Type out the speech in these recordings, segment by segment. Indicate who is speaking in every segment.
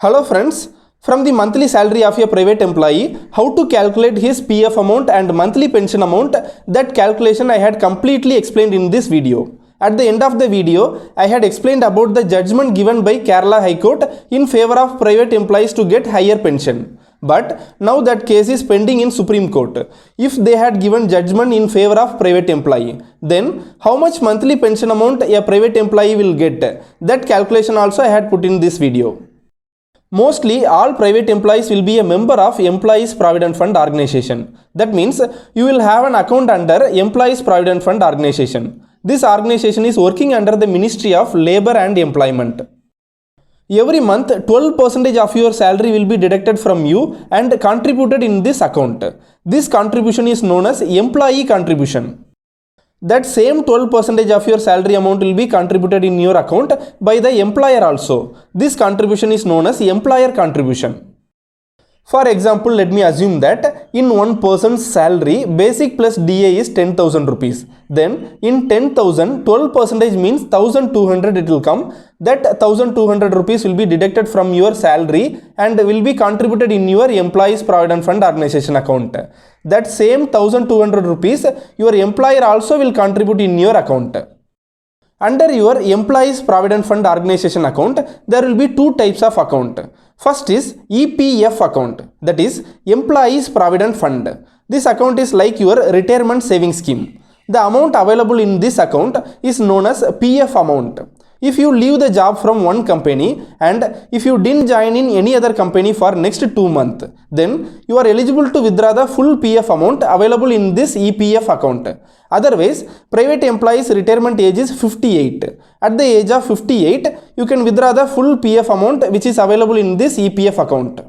Speaker 1: Hello friends, from the monthly salary of a private employee, how to calculate his PF amount and monthly pension amount, that calculation I had completely explained in this video. At the end of the video, I had explained about the judgment given by Kerala High Court in favor of private employees to get higher pension. But now that case is pending in Supreme Court. If they had given judgment in favor of private employee, then how much monthly pension amount a private employee will get? That calculation also I had put in this video. Mostly all private employees will be a member of Employees Provident Fund Organization. That means you will have an account under Employees Provident Fund Organization. This organization is working under the Ministry of Labor and Employment. Every month 12% of your salary will be deducted from you and contributed in this account. This contribution is known as employee contribution. That same 12% of your salary amount will be contributed in your account by the employer also. This contribution is known as employer contribution. For example, let me assume that in one person's salary, basic plus DA is 10,000 rupees. Then in 10,000, 12% means 1,200 it will come. That 1,200 rupees will be deducted from your salary and will be contributed in your Employees Provident Fund Organization account. That same 1,200 rupees your employer also will contribute in your account. Under your Employees Provident Fund Organization account, there will be two types of account. First is EPF account, that is Employees Provident Fund. This account is like your retirement saving scheme. The amount available in this account is known as PF amount. If you leave the job from one company and if you didn't join in any other company for next 2 months, then you are eligible to withdraw the full PF amount available in this EPF account. Otherwise, private employees retirement age is 58. At the age of 58, you can withdraw the full PF amount which is available in this EPF account.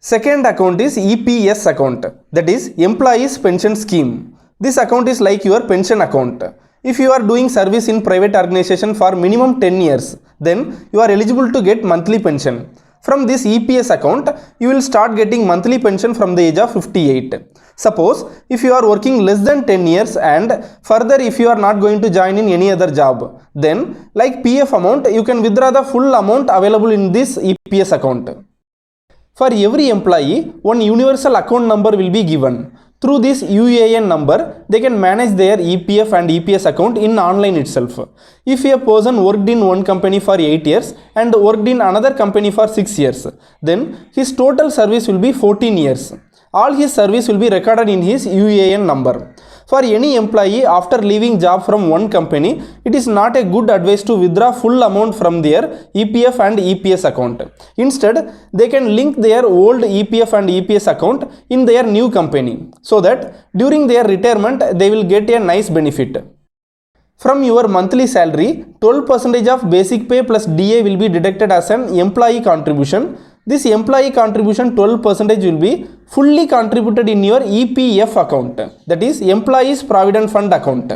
Speaker 1: Second account is EPS account, that is Employees Pension Scheme. This account is like your pension account. If you are doing service in private organization for minimum 10 years, then you are eligible to get monthly pension. From this EPS account, you will start getting monthly pension from the age of 58. Suppose if you are working less than 10 years and further if you are not going to join in any other job, then like PF amount, you can withdraw the full amount available in this EPS account. For every employee, one universal account number will be given. Through this UAN number, they can manage their EPF and EPS account in online itself. If a person worked in one company for 8 years and worked in another company for 6 years, then his total service will be 14 years. All his service will be recorded in his UAN number. For any employee after leaving job from one company, it is not a good advice to withdraw full amount from their EPF and EPS account. Instead, they can link their old EPF and EPS account in their new company so that during their retirement, they will get a nice benefit. From your monthly salary, 12% of basic pay plus DA will be deducted as an employee contribution. This employee contribution 12% will be fully contributed in your EPF account, that is Employees Provident Fund account.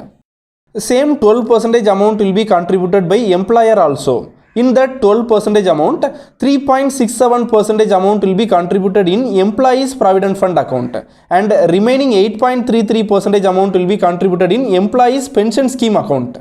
Speaker 1: Same 12% amount will be contributed by employer also. In that 12% amount, 3.67% amount will be contributed in Employees Provident Fund account and remaining 8.33% amount will be contributed in Employees Pension Scheme account.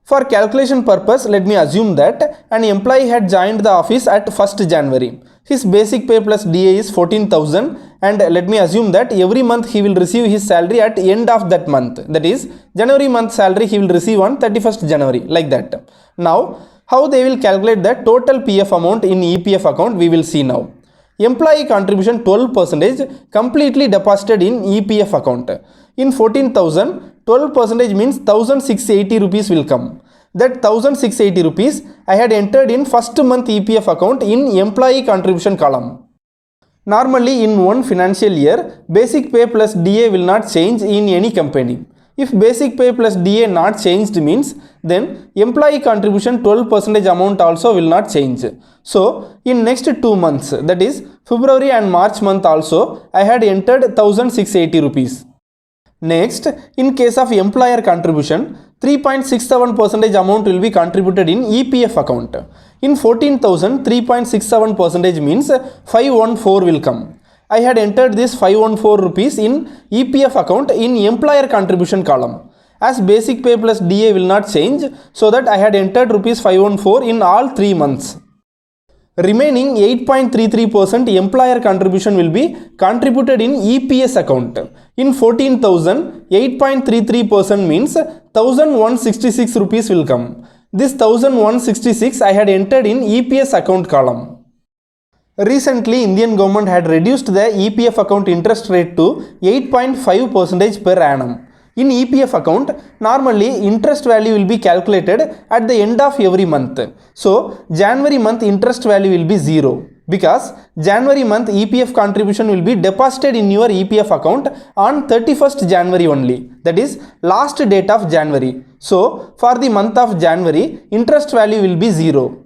Speaker 1: For calculation purpose, let me assume that an employee had joined the office at 1st January. His basic pay plus DA is 14,000 and let me assume that every month he will receive his salary at end of that month. That is, January month salary he will receive on 31st January, like that. Now, how they will calculate the total PF amount in EPF account, we will see now. Employee contribution 12% completely deposited in EPF account. In 14,000, 12% means 1,680 rupees will come. That 1,680 rupees I had entered in first month EPF account in employee contribution column. Normally in one financial year, basic pay plus DA will not change in any company. If basic pay plus DA not changed means, then employee contribution 12% amount also will not change. So in next 2 months, that is February and March month also, I had entered 1,680 rupees. Next, in case of employer contribution, 3.67% amount will be contributed in EPF account. In 14,000, 3.67% means 514 will come. I had entered this 514 rupees in EPF account in employer contribution column. as basic pay plus DA will not change, so that I had entered rupees 514 in all 3 months. Remaining 8.33% employer contribution will be contributed in EPS account. In 14,000, 8.33% means 1,166 rupees will come. This 1,166 I had entered in EPS account column. Recently, Indian government had reduced the EPF account interest rate to 8.5% per annum. In EPF account, normally interest value will be calculated at the end of every month. So, January month interest value will be 0 because January month EPF contribution will be deposited in your EPF account on 31st January only. That is last date of January. So, for the month of January, interest value will be 0.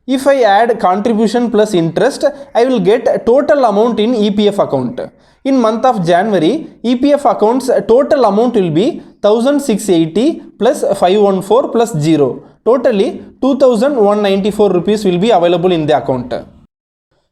Speaker 1: If I add contribution plus interest, I will get total amount in EPF account. In month of January, EPF account's total amount will be 1,680 plus 514 plus 0. Totally 2,194 rupees will be available in the account.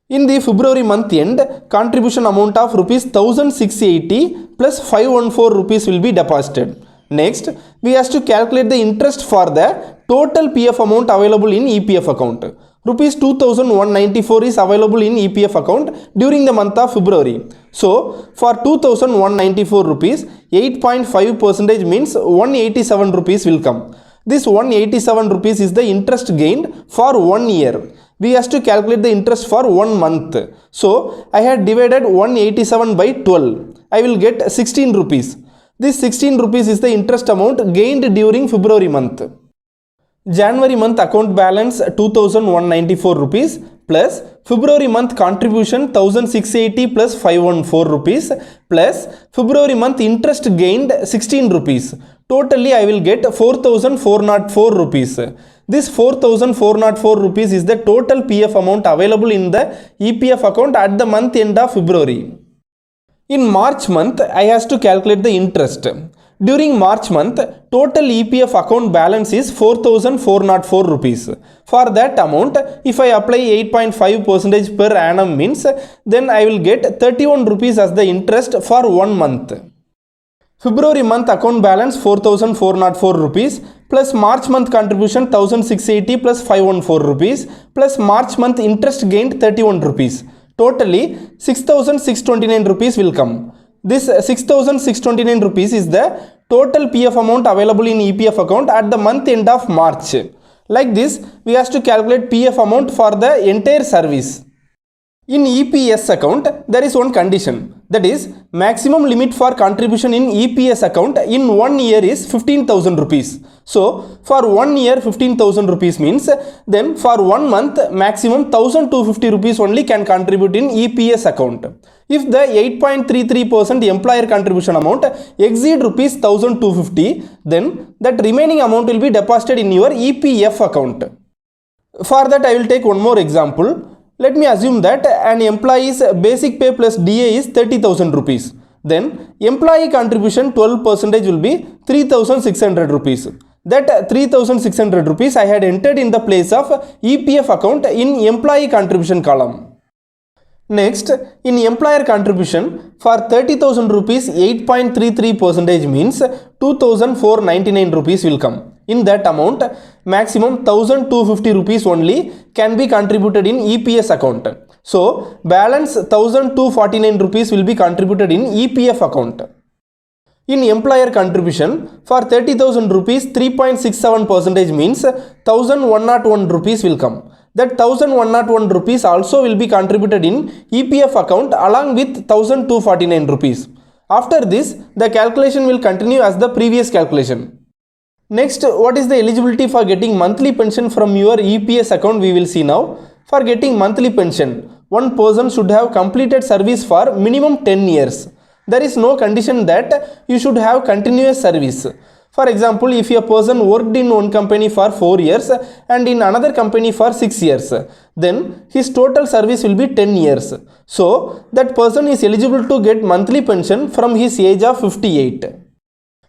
Speaker 1: In the February month end, contribution amount of rupees 1,680 plus 514 rupees will be deposited. Next, we have to calculate the interest for the total PF amount available in EPF account. Rupees 2,194 is available in EPF account during the month of February. So, for 2,194 rupees, 8.5% means 187 rupees will come. This 187 rupees is the interest gained for 1 year. We have to calculate the interest for 1 month. So, I had divided 187 by 12. I will get 16 rupees. This 16 rupees is the interest amount gained during February month. January month account balance 2,194 rupees plus February month contribution 1,680 plus 514 rupees plus February month interest gained 16 rupees. Totally I will get 4,404 rupees. This 4,404 rupees is the total PF amount available in the EPF account at the month end of February. In March month, I have to calculate the interest. During March month, total EPF account balance is 4,404 rupees. For that amount, if I apply 8.5% per annum means, then I will get 31 rupees as the interest for 1 month. February month account balance 4,404 rupees plus March month contribution 1,680 plus 514 rupees plus March month interest gained 31 rupees. Totally 6,629 rupees will come. This 6,629 rupees is the total PF amount available in EPF account at the month end of March. Like this, we have to calculate PF amount for the entire service. In EPS account, there is one condition. That is, maximum limit for contribution in EPS account in 1 year is 15,000 rupees. So, for 1 year 15,000 rupees means, then for 1 month maximum 1,250 rupees only can contribute in EPS account. If the 8.33% employer contribution amount exceed rupees 1,250, then that remaining amount will be deposited in your EPF account. For that, I will take one more example. Let me assume that an employee's basic pay plus DA is 30,000 rupees. Then employee contribution 12% will be 3,600 rupees. That 3,600 rupees I had entered in the place of EPF account in employee contribution column. Next, in employer contribution, for 30,000 rupees, 8.33% means 2,499 rupees will come. In that amount, maximum 1,250 rupees only can be contributed in EPS account. So, balance 1,249 rupees will be contributed in EPF account. In employer contribution, for 30,000 rupees, 3.67% means 1,101 rupees will come. That 1,101 rupees also will be contributed in EPF account along with 1,249 rupees. After this, the calculation will continue as the previous calculation. Next, what is the eligibility for getting monthly pension from your EPS account we will see now. For getting monthly pension, one person should have completed service for minimum 10 years. There is no condition that you should have continuous service. For example, if a person worked in one company for 4 years and in another company for 6 years, then his total service will be 10 years. So, that person is eligible to get monthly pension from his age of 58.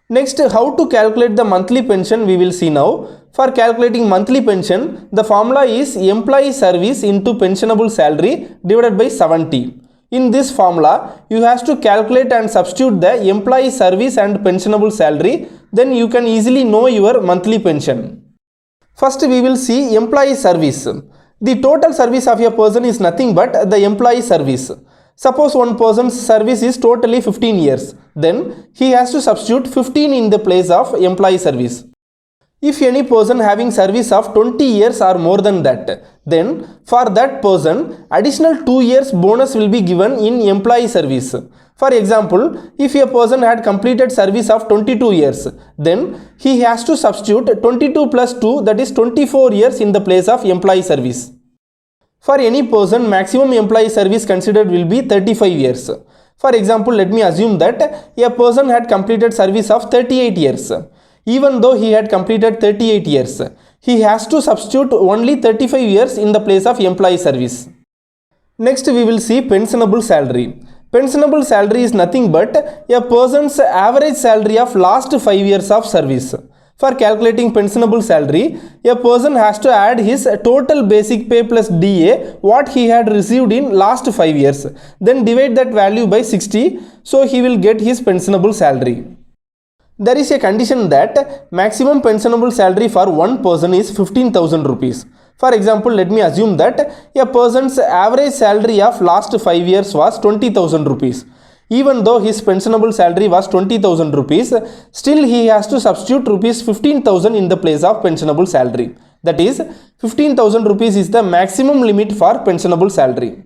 Speaker 1: Next, how to calculate the monthly pension we will see now. For calculating monthly pension, the formula is employee service into pensionable salary divided by 70. In this formula, you have to calculate and substitute the employee service and pensionable salary, then you can easily know your monthly pension. First, we will see employee service. The total service of a person is nothing but the employee service. Suppose one person's service is totally 15 years, then he has to substitute 15 in the place of employee service. If any person having service of 20 years or more than that, then for that person additional 2 years bonus will be given in employee service. For example, if a person had completed service of 22 years, then he has to substitute 22 plus 2, that is 24 years in the place of employee service. For any person, maximum employee service considered will be 35 years. For example, let me assume that a person had completed service of 38 years. Even though he had completed 38 years, he has to substitute only 35 years in the place of employee service. Next, we will see pensionable salary. Pensionable salary is nothing but a person's average salary of last 5 years of service. For calculating pensionable salary, a person has to add his total basic pay plus DA, what he had received in last 5 years. Then divide that value by 60, so he will get his pensionable salary. There is a condition that maximum pensionable salary for one person is 15,000 rupees. For example, let me assume that a person's average salary of last 5 years was 20,000 rupees. Even though his pensionable salary was 20,000 rupees, still he has to substitute rupees 15,000 in the place of pensionable salary. That is, 15,000 rupees is the maximum limit for pensionable salary.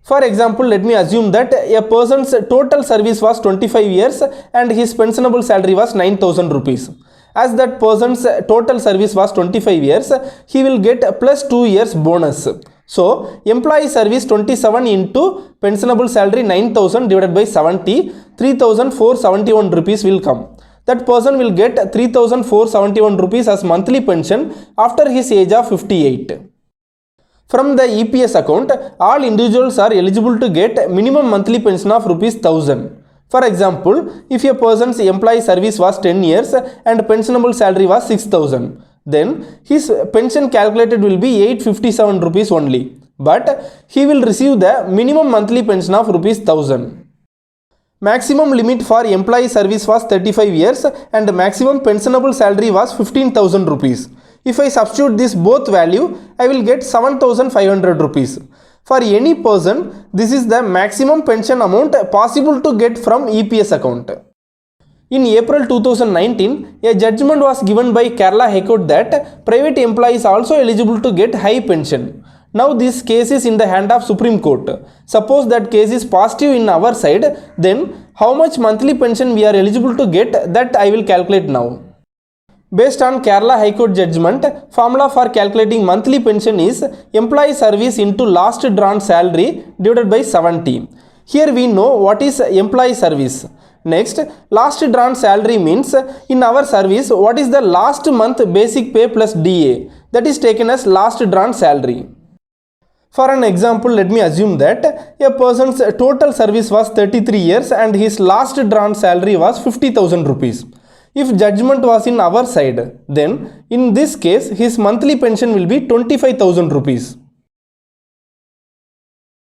Speaker 1: For example, let me assume that a person's total service was 25 years and his pensionable salary was 9,000 rupees. As that person's total service was 25 years, he will get plus 2 years bonus. So, employee service 27 into pensionable salary 9,000 divided by 70, 3,471 rupees will come. That person will get 3,471 rupees as monthly pension after his age of 58. From the EPS account, all individuals are eligible to get minimum monthly pension of rupees 1000. For example, if a person's employee service was 10 years and pensionable salary was 6,000, then his pension calculated will be 857 rupees only. But he will receive the minimum monthly pension of rupees 1000. Maximum limit for employee service was 35 years and maximum pensionable salary was 15,000 rupees. If I substitute this both value, I will get 7,500 rupees. For any person, this is the maximum pension amount possible to get from EPS account. In April 2019, a judgment was given by Kerala High Court that private employees are also eligible to get high pension. Now this case is in the hand of Supreme Court. Suppose that case is positive in our side, then how much monthly pension we are eligible to get, that I will calculate now. Based on Kerala High Court judgment, formula for calculating monthly pension is employee service into last drawn salary divided by 70. Here we know what is employee service. Next, last drawn salary means in our service what is the last month basic pay plus DA, that is taken as last drawn salary. For an example, let me assume that a person's total service was 33 years and his last drawn salary was 50,000 rupees. If judgment was in our side, then in this case his monthly pension will be 25,000 rupees.